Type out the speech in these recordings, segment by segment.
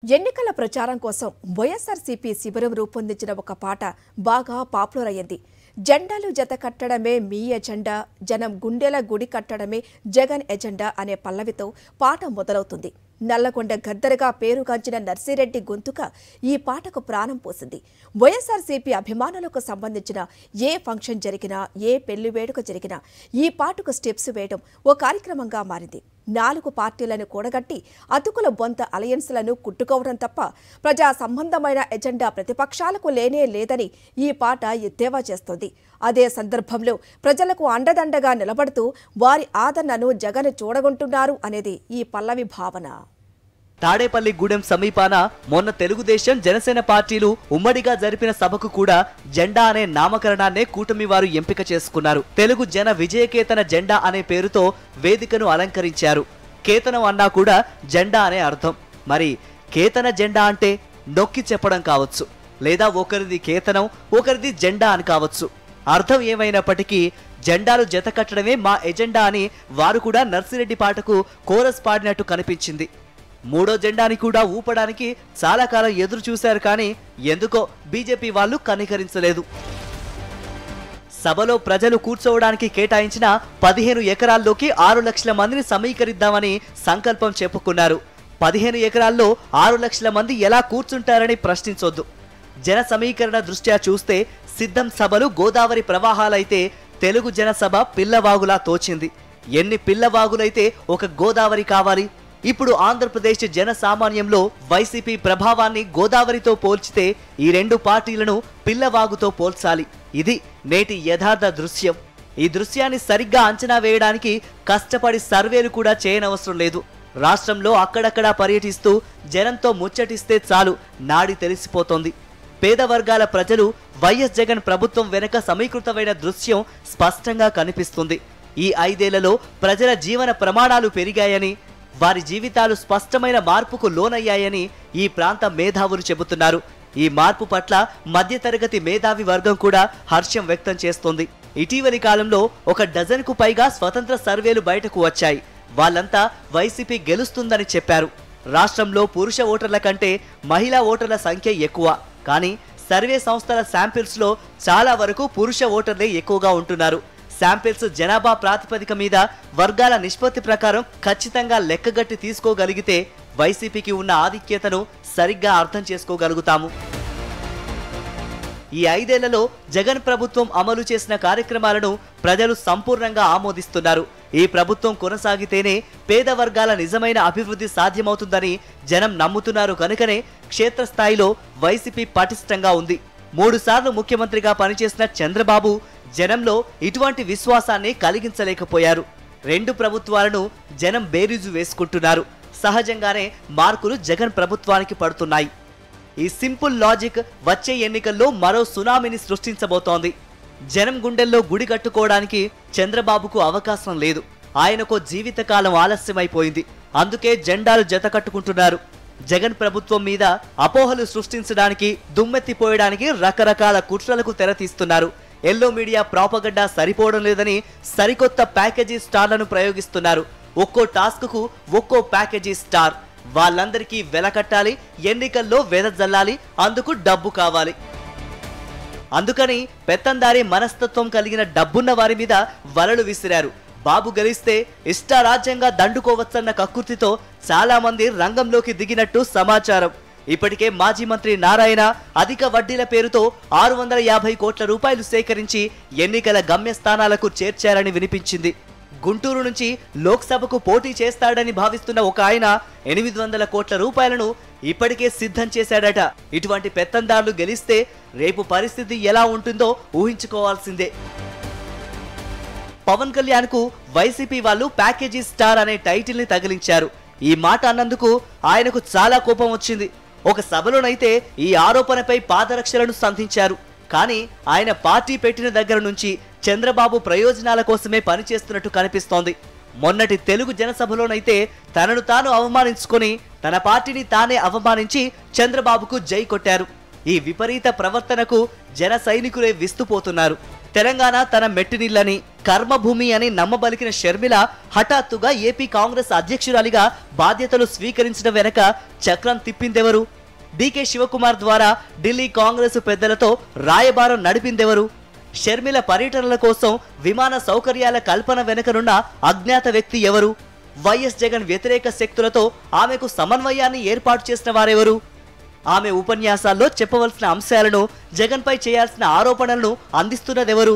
ఎన్నికల ప్రచారం కోసం వైఎస్ఆర్సీపీ శిబిరం రూపొందించిన ఒక పాట బాగా పాపులర్ అయ్యింది. జెండాలు జత కట్టడమే మీ ఎజెండా, జనం గుండెల గుడి కట్టడమే జగన్ ఎజెండా అనే పల్లవితో పాట మొదలవుతుంది. నల్లగొండ గద్దరగా పేరుగాంచిన నర్సిరెడ్డి గొంతుక ఈ పాటకు ప్రాణం పోసింది. వైఎస్ఆర్సీపీ అభిమానులకు సంబంధించిన ఏ ఫంక్షన్ జరిగినా, ఏ పెళ్లి వేడుక జరిగినా ఈ పాటకు స్టెప్స్ వేయడం ఓ కార్యక్రమంగా మారింది. 4 పార్టీలను కూడగట్టి అతుకుల బొంత అలయన్స్లను కుట్టుకోవడం తప్ప ప్రజా సంబంధమైన ఎజెండా ప్రతిపక్షాలకు లేనే లేదని ఈ పాట ఎద్దేవా చేస్తోంది. అదే సందర్భంలో ప్రజలకు అండదండగా నిలబడుతూ వారి ఆదరణను జగన్ చూడగొంటున్నారు అనేది ఈ పల్లవి భావన. తాడేపల్లి గూడెం సమీపాన మొన్న తెలుగుదేశం జనసేన పార్టీలు ఉమ్మడిగా జరిపిన సభకు కూడా జెండా అనే నామకరణాన్నే కూటమి వారు ఎంపిక చేసుకున్నారు. తెలుగు జన విజయకేతన జెండా అనే పేరుతో వేదికను అలంకరించారు. కేతనం అన్నా కూడా జెండా అనే అర్థం. మరి కేతన జెండా అంటే నొక్కి చెప్పడం కావచ్చు, లేదా ఒకరిది కేతనం ఒకరిది జెండా అని కావచ్చు. అర్థం ఏమైనప్పటికీ జెండాలు జత కట్టడమే మా ఎజెండా అని వారు కూడా నర్సిరెడ్డి పాటకు కోరస్ పాడినట్టు కనిపించింది. మూడో జెండాని కూడా ఊపడానికి చాలా కాలం ఎదురు చూశారు, కానీ ఎందుకో బీజేపీ వాళ్ళు కనికరించలేదు. సభలో ప్రజలు కూర్చోవడానికి కేటాయించిన 15 ఎకరాల్లోకి 6 లక్షల మందిని సమీకరిద్దామని సంకల్పం చెప్పుకున్నారు. 15 ఎకరాల్లో 6 లక్షల మంది ఎలా కూర్చుంటారని ప్రశ్నించొద్దు. జన సమీకరణ దృష్ట్యా చూస్తే సిద్ధం సభలు గోదావరి ప్రవాహాలైతే తెలుగు జనసభ పిల్లవాగులా తోచింది. ఎన్ని పిల్లవాగులైతే ఒక గోదావరి కావాలి? ఇప్పుడు ఆంధ్రప్రదేశ్ జన సామాన్యంలో వైసీపీ ప్రభావాన్ని గోదావరితో పోల్చితే ఈ 2 పార్టీలను పిల్లవాగుతో పోల్చాలి. ఇది నేటి యథార్థ దృశ్యం. ఈ దృశ్యాన్ని సరిగ్గా అంచనా వేయడానికి కష్టపడి సర్వేలు కూడా చేయనవసరం లేదు. రాష్ట్రంలో అక్కడక్కడా పర్యటిస్తూ జనంతో ముచ్చటిస్తే చాలు నాడి తెలిసిపోతోంది. పేద వర్గాల ప్రజలు వైఎస్ జగన్ ప్రభుత్వం వెనుక సమీకృతమైన దృశ్యం స్పష్టంగా కనిపిస్తుంది. ఈ 5 ఏళ్లలో ప్రజల జీవన ప్రమాణాలు పెరిగాయని, వారి జీవితాలు స్పష్టమైన మార్పుకు లోనయ్యాయని ఈ ప్రాంత మేధావులు చెబుతున్నారు. ఈ మార్పు పట్ల మధ్యతరగతి మేధావి వర్గం కూడా హర్షం వ్యక్తం చేస్తోంది. ఇటీవలి కాలంలో 1 డజన్కు పైగా స్వతంత్ర సర్వేలు బయటకు వచ్చాయి. వాళ్ళంతా వైసీపీ గెలుస్తుందని చెప్పారు. రాష్ట్రంలో పురుష ఓటర్ల కంటే మహిళా ఓటర్ల సంఖ్య ఎక్కువ, కానీ సర్వే సంస్థల శాంపిల్స్లో చాలా వరకు పురుష ఓటర్లే ఎక్కువగా ఉంటున్నారు. శాంపిల్స్ జనాభా ప్రాతిపదిక మీద వర్గాల నిష్పత్తి ప్రకారం ఖచ్చితంగా లెక్కగట్టి తీసుకోగలిగితే వైసీపీకి ఉన్న ఆధిక్యతను సరిగ్గా అర్థం చేసుకోగలుగుతాము. ఈ 5 ఏళ్లలో జగన్ ప్రభుత్వం అమలు చేసిన కార్యక్రమాలను ప్రజలు సంపూర్ణంగా ఆమోదిస్తున్నారు. ఈ ప్రభుత్వం కొనసాగితేనే పేద వర్గాల నిజమైన అభివృద్ధి సాధ్యమవుతుందని జనం నమ్ముతున్నారు. కనుకనే క్షేత్రస్థాయిలో వైసీపీ పటిష్టంగా ఉంది. 3 సార్లు ముఖ్యమంత్రిగా పనిచేసిన చంద్రబాబు జనంలో ఇటువంటి విశ్వాసాన్ని కలిగించలేకపోయారు. 2 ప్రభుత్వాలను జనం బేరీజు వేసుకుంటున్నారు. సహజంగానే మార్కులు జగన్ ప్రభుత్వానికి పడుతున్నాయి. ఈ సింపుల్ లాజిక్ వచ్చే ఎన్నికల్లో మరో సునామీని సృష్టించబోతోంది. జనం గుండెల్లో గుడి కట్టుకోవడానికి చంద్రబాబుకు అవకాశం లేదు. ఆయనకు జీవితకాలం ఆలస్యమైపోయింది. అందుకే జెండాలు జత కట్టుకుంటున్నారు. జగన్ ప్రభుత్వం మీద అపోహలు సృష్టించడానికి, దుమ్మెత్తిపోయడానికి రకరకాల కుట్రలకు తెరతీస్తున్నారు. ఎల్లో మీడియా ప్రాపగండా సరిపోవడం లేదని సరికొత్త ప్యాకేజీ స్టార్లను ప్రయోగిస్తున్నారు. ఒక్కో టాస్క్కు ఒక్కో ప్యాకేజీ స్టార్. వాళ్ళందరికీ వెలకట్టాలి, ఎన్నికల్లో వెదజల్లాలి, అందుకు డబ్బు కావాలి. అందుకని పెత్తందారీ మనస్తత్వం కలిగిన డబ్బున్న వారి మీద వలలు విసిరారు. బాబు గెలిస్తే ఇష్టారాజ్యంగా దండుకోవచ్చన్న కక్కుర్తితో చాలా మంది రంగంలోకి దిగినట్టు సమాచారం. ఇప్పటికే మాజీ మంత్రి నారాయణ అధిక వడ్డీల పేరుతో 650 కోట్ల రూపాయలు సేకరించి ఎన్నికల గమ్యస్థానాలకు చేర్చారని వినిపించింది. గుంటూరు నుంచి లోక్సభకు పోటీ చేస్తాడని భావిస్తున్న ఒక ఆయన 800 కోట్ల రూపాయలను ఇప్పటికే సిద్ధం చేశాడట. ఇటువంటి పెత్తందారులు గెలిస్తే రేపు పరిస్థితి ఎలా ఉంటుందో ఊహించుకోవాల్సిందే. పవన్ కళ్యాణ్ కు వైసీపీ వాళ్ళు ప్యాకేజీ స్టార్ అనే టైటిల్ ని తగిలించారు. ఈ మాట అన్నందుకు ఆయనకు చాలా కోపం వచ్చింది. ఒక సభలోనైతే ఈ ఆరోపణపై పాదరక్షలను సంధించారు. కానీ ఆయన పార్టీ పెట్టిన దగ్గర నుంచి చంద్రబాబు ప్రయోజనాల కోసమే పనిచేస్తున్నట్టు కనిపిస్తోంది. మొన్నటి తెలుగు జనసభలోనైతే తనను తాను అవమానించుకొని తన పార్టీని తానే అవమానించి చంద్రబాబుకు జై కొట్టారు. ఈ విపరీత ప్రవర్తనకు జన సైనికులే విస్తుపోతున్నారు. తెలంగాణ తన మెట్టినిల్లని కర్మభూమి అని నమ్మబలికిన షర్మిల హఠాత్తుగా ఏపీ కాంగ్రెస్ అధ్యక్షురాలిగా బాధ్యతలు స్వీకరించడం వెనక చక్రం తిప్పిందెవరు? డీకే శివకుమార్ ద్వారా ఢిల్లీ కాంగ్రెస్ పెద్దలతో రాయబారం నడిపిందెవరు? షర్మిల పర్యటనల కోసం విమాన సౌకర్యాల కల్పన వెనుకనున్న అజ్ఞాత వ్యక్తి ఎవరు? వైఎస్ జగన్ వ్యతిరేక శక్తులతో ఆమెకు సమన్వయాన్ని ఏర్పాటు చేసిన వారెవరు? ఆమె ఉపన్యాసాల్లో చెప్పవలసిన అంశాలను, జగన్పై చేయాల్సిన ఆరోపణలను అందిస్తున్నదెవరు?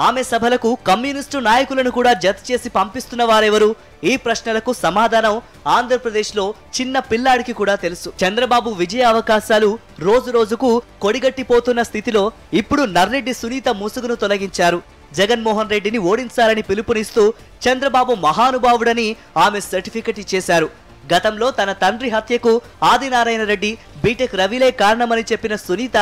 ఆమె సభలకు కమ్యూనిస్టు నాయకులను కూడా జత చేసి పంపిస్తున్న వారెవరు? ఈ ప్రశ్నలకు సమాధానం ఆంధ్రప్రదేశ్లో చిన్న పిల్లాడికి కూడా తెలుసు. చంద్రబాబు విజయ అవకాశాలు రోజు రోజుకు కొడిగట్టిపోతున్న స్థితిలో ఇప్పుడు నర్రెడ్డి సునీత ముసుగును తొలగించారు. జగన్మోహన్ రెడ్డిని ఓడించాలని పిలుపునిస్తూ చంద్రబాబు మహానుభావుడని ఆమె సర్టిఫికెట్ ఇచ్చేశారు. గతంలో తన తండ్రి హత్యకు ఆదినారాయణ రెడ్డి, బీటెక్ రవిలే కారణమని చెప్పిన సునీత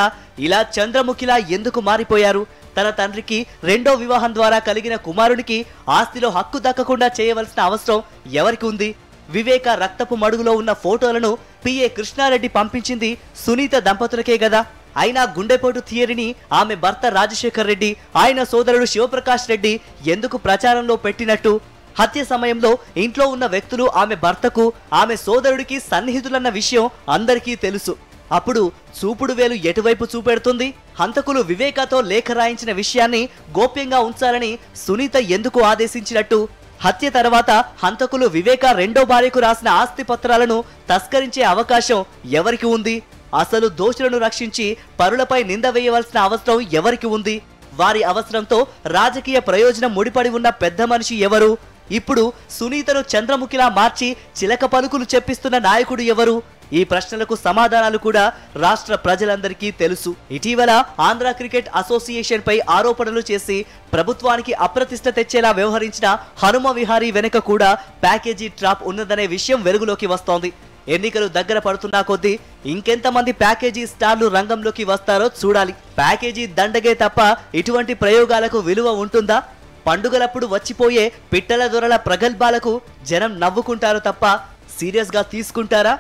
ఇలా చంద్రముఖిలా ఎందుకు మారిపోయారు? తన తండ్రికి రెండో వివాహం ద్వారా కలిగిన కుమారునికి ఆస్తిలో హక్కు దక్కకుండా చేయవలసిన అవసరం ఎవరికి ఉంది? వివేక రక్తపు మడుగులో ఉన్న ఫోటోలను పిఏ కృష్ణారెడ్డి పంపించింది సునీత దంపతులకే గదా. అయినా గుండెపోటు థియరీని ఆమె భర్త రాజశేఖర్ రెడ్డి, ఆయన సోదరుడు శివప్రకాష్ రెడ్డి ఎందుకు ప్రచారంలో పెట్టినట్టు? హత్య సమయంలో ఇంట్లో ఉన్న వ్యక్తులు ఆమె భర్తకు, ఆమె సోదరుడికి సన్నిహితులన్న విషయం అందరికీ తెలుసు. అప్పుడు చూపుడు వేలు ఎటువైపు చూపెడుతుంది? హంతకులు వివేకాతో లేఖ రాయించిన విషయాన్ని గోప్యంగా ఉంచాలని సునీత ఎందుకు ఆదేశించినట్టు? హత్య తర్వాత హంతకులు వివేక రెండో భార్యకు రాసిన ఆస్తి పత్రాలను తస్కరించే అవకాశం ఎవరికి ఉంది? అసలు దోషులను రక్షించి పరులపై నింద వేయవలసిన అవసరం ఎవరికి ఉంది? వారి అవసరంతో రాజకీయ ప్రయోజనం ముడిపడి ఉన్న పెద్ద మనిషి ఎవరు? ఇప్పుడు సునీతను చంద్రముఖిలా మార్చి చిలక పలుకులు చెప్పిస్తున్న నాయకుడు ఎవరు? ఈ ప్రశ్నలకు సమాధానాలు కూడా రాష్ట్ర ప్రజలందరికీ తెలుసు. ఇటీవల ఆంధ్ర క్రికెట్ అసోసియేషన్ పై ఆరోపణలు చేసి ప్రభుత్వానికి అప్రతిష్ట తెచ్చేలా వ్యవహరించిన హనుమ విహారీ వెనుక కూడా ప్యాకేజీ ట్రాప్ ఉన్నదనే విషయం వెలుగులోకి వస్తోంది. ఎన్నికలు దగ్గర పడుతున్నా కొద్దీ ఇంకెంతమంది ప్యాకేజీ స్టార్లు రంగంలోకి వస్తారో చూడాలి. ప్యాకేజీ దండగే తప్ప ఇటువంటి ప్రయోగాలకు విలువ ఉంటుందా? పండుగలప్పుడు వచ్చిపోయే పిట్టల దొరల ప్రగల్భాలకు జనం నవ్వుకుంటారు తప్ప సీరియస్గా తీసుకుంటారా?